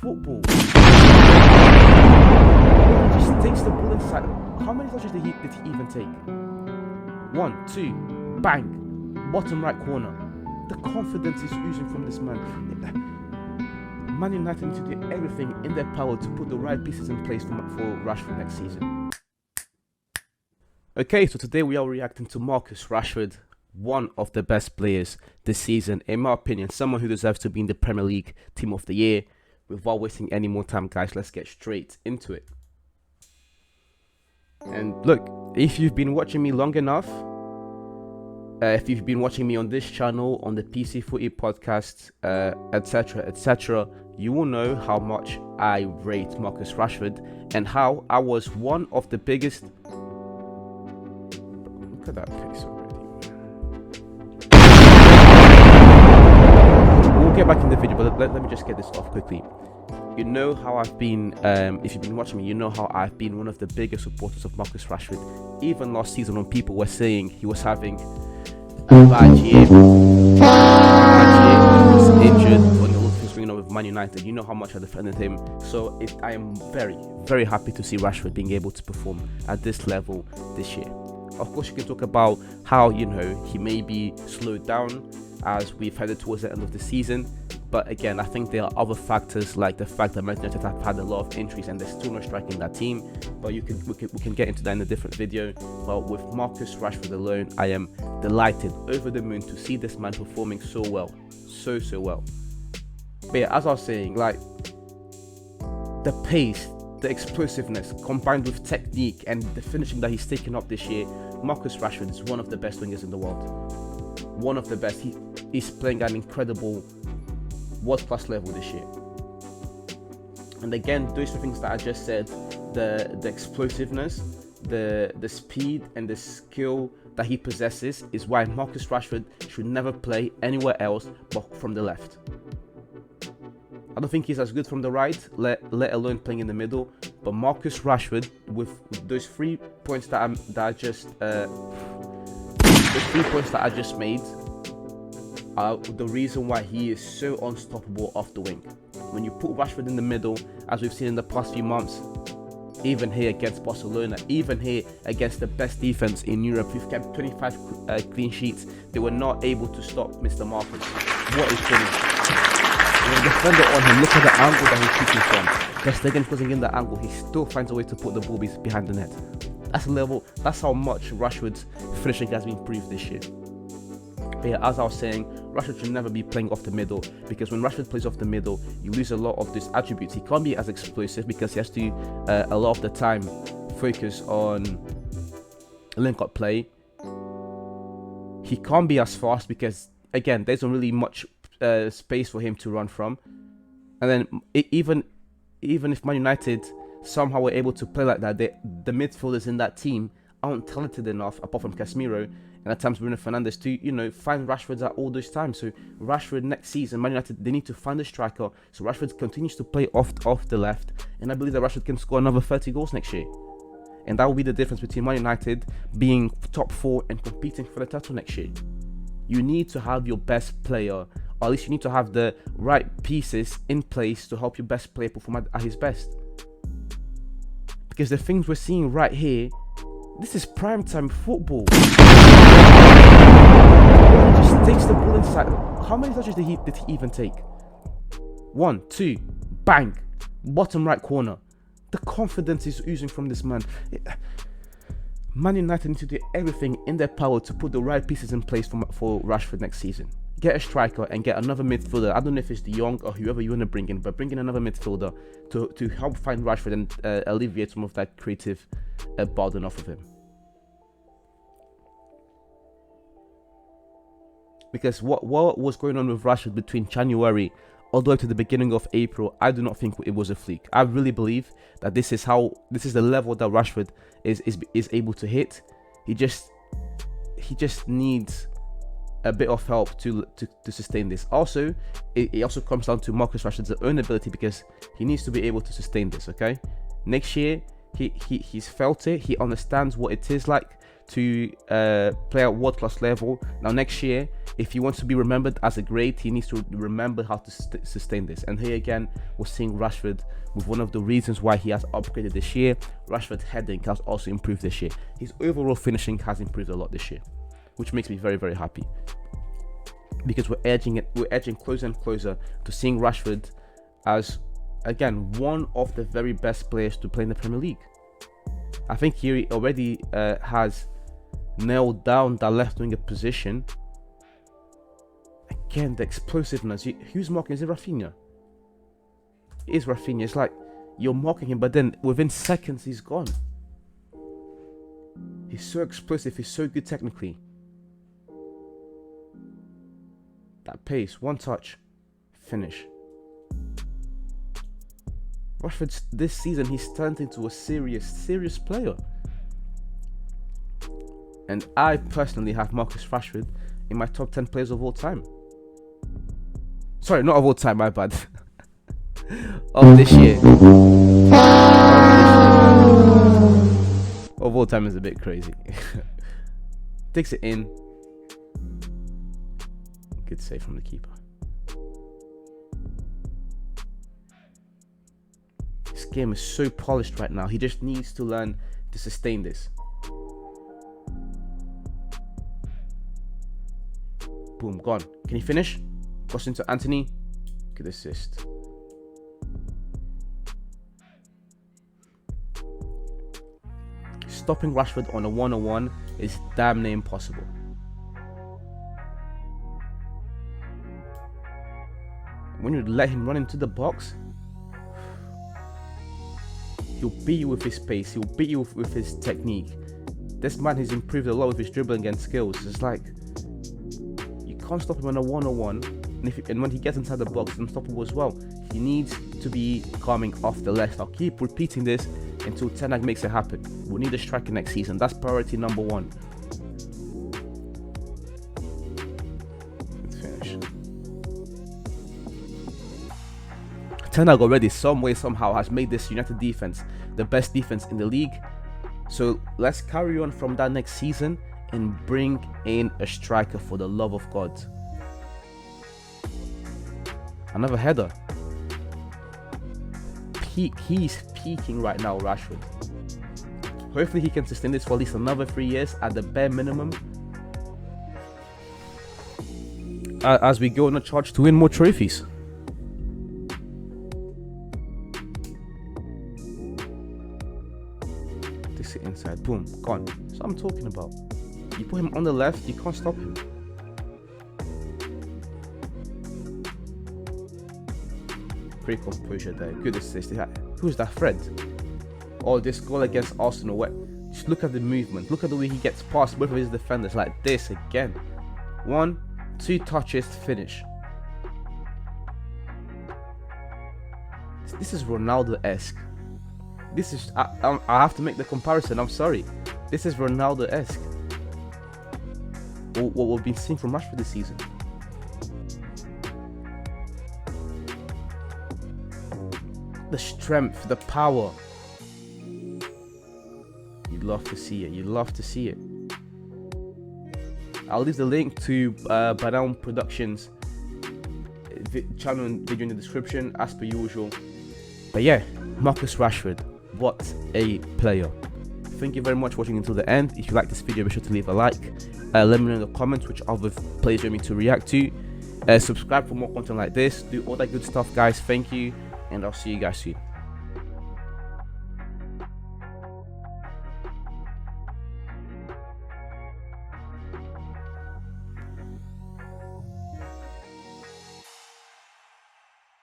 football. He just takes the ball inside. How many touches did he even take? 1, 2, bang, bottom right corner. The confidence is oozing from this man. Man United need to do everything in their power to put the right pieces in place for Rashford next season. Okay, so today we are reacting to Marcus Rashford, one of the best players this season. In my opinion, someone who deserves to be in the Premier League Team of the Year. Without wasting any more time, guys, let's get straight into it. And look, if you've been watching me long enough, if you've been watching me on this channel, on the PC Footy podcast, etc., you will know how much I rate Marcus Rashford and how I was one of the biggest... Look at that pace already. We'll get back in the video, but let me just get this off quickly. You know how I've been, if you've been watching me, you know how I've been one of the biggest supporters of Marcus Rashford. Even last season when people were saying he was having a bad year, he was injured when all things going on with Man United, you know how much I defended him. So I am very, very happy to see Rashford being able to perform at this level this year. Of course, you can talk about how, you know, he may be slowed down as we've headed towards the end of the season. But again, I think there are other factors like the fact that Man United have had a lot of injuries and there's still no striking in that team. But we can get into that in a different video. But with Marcus Rashford alone, I am delighted, over the moon to see this man performing so well, so well. But yeah, as I was saying, like the pace, the explosiveness combined with technique and the finishing that he's taken up this year, Marcus Rashford is one of the best wingers in the world. One of the best. He's playing at an incredible world-class level this year. And again, those two things that I just said, the explosiveness, the speed and the skill that he possesses is why Marcus Rashford should never play anywhere else but from the left. I don't think he's as good from the right, let alone playing in the middle. But Marcus Rashford, with those 3 points that I just made, the reason why he is so unstoppable off the wing. When you put Rashford in the middle, as we've seen in the past few months, even here against Barcelona, even here against the best defense in Europe, we've kept 25 clean sheets. They were not able to stop Mr. Marcus. What is doing? When the defender on him, look at the angle that he's shooting from. Just again, closing in the angle, he still finds a way to put the ball behind the net. That's how much Rashford's finishing has been improved this year. But yeah, as I was saying, Rashford should never be playing off the middle, because when Rashford plays off the middle, you lose a lot of these attributes. He can't be as explosive because he has to, a lot of the time, focus on link-up play. He can't be as fast because, again, there's not really much space for him to run from. And then even if Man United somehow were able to play like that, the midfielders in that team aren't talented enough, apart from Casemiro and at times Bruno Fernandes, to, you know, find Rashford at all those times. So Rashford next season, Man United, they need to find a striker so Rashford continues to play off the left, and I believe that Rashford can score another 30 goals next year. And that will be the difference between Man United being top 4 and competing for the title next year. You need to have your best player, or at least you need to have the right pieces in place to help your best player perform at his best. Because the things we're seeing right here, this is primetime football. He just takes the ball inside. How many touches did he even take? 1, 2, bang, bottom right corner. The confidence is oozing from this man. Man United need to do everything in their power to put the right pieces in place for Rashford next season. Get a striker and get another midfielder. I don't know if it's De Jong or whoever you want to bring in, but bring in another midfielder to help find Rashford and alleviate some of that creative burden off of him. Because what was going on with Rashford between January all the way to the beginning of April, I do not think it was a fluke. I really believe that this is the level that Rashford is able to hit. He just needs a bit of help to sustain this. Also, it also comes down to Marcus Rashford's own ability, because he needs to be able to sustain this. Okay, next year he's felt it. He understands what it is like to play at world-class level. Now next year, if he wants to be remembered as a great, he needs to remember how to sustain this. And here again, we're seeing Rashford with one of the reasons why he has upgraded this year. Rashford's heading has also improved this year. His overall finishing has improved a lot this year, which makes me very, very happy, because we're edging closer and closer to seeing Rashford as, again, one of the very best players to play in the Premier League. I think he already has nailed down that left winger position. Again, the explosiveness. Who's marking? Is it Rafinha? It is Rafinha. It's like you're mocking him, but then within seconds he's gone. He's so explosive. He's so good technically. That pace, one touch, finish. Rashford, this season, he's turned into a serious player. And I personally have Marcus Rashford in my top 10 players of all time. Sorry, not of all time, my bad. Of this year. Of all time is a bit crazy. Takes it in. Good save from the keeper. This game is so polished right now. He just needs to learn to sustain this. Boom, gone. Can he finish? Cross into Anthony. Good assist. Stopping Rashford on a 1-on-1 is damn near impossible. When you let him run into the box, he'll beat you with his pace, he'll beat you with his technique. This man has improved a lot with his dribbling and skills. It's like, you can't stop him on a 1-on-1, and when he gets inside the box, it's unstoppable as well. He needs to be coming off the left. I'll keep repeating this until Ten Hag makes it happen. We need a striker next season. That's priority number one. Let's finish. Ten Hag already, some way, somehow, has made this United defense the best defense in the league. So let's carry on from that next season and bring in a striker, for the love of God. Another header. He's peaking right now, Rashford. Hopefully he can sustain this for at least another 3 years at the bare minimum, as we go on a charge to win more trophies. This is inside, boom, gone. That's what I'm talking about. You put him on the left, you can't stop him. Great composure there, good assist. Who's that, Fred? Oh, this goal against Arsenal, just look at the movement, look at the way he gets past both of his defenders like this again. 1, 2 touches, finish. This is Ronaldo-esque. This is, I have to make the comparison, I'm sorry. This is Ronaldo-esque. What we've been seeing from Rashford this season. The strength, the power. You'd love to see it. You'd love to see it. I'll leave the link to Banal Productions channel and video in the description, as per usual. But yeah, Marcus Rashford, what a player. Thank you very much for watching until the end. If you like this video, be sure to leave a like. Let me know in the comments which other players you want me to react to. Subscribe for more content like this. Do all that good stuff, guys. Thank you, and I'll see you guys soon.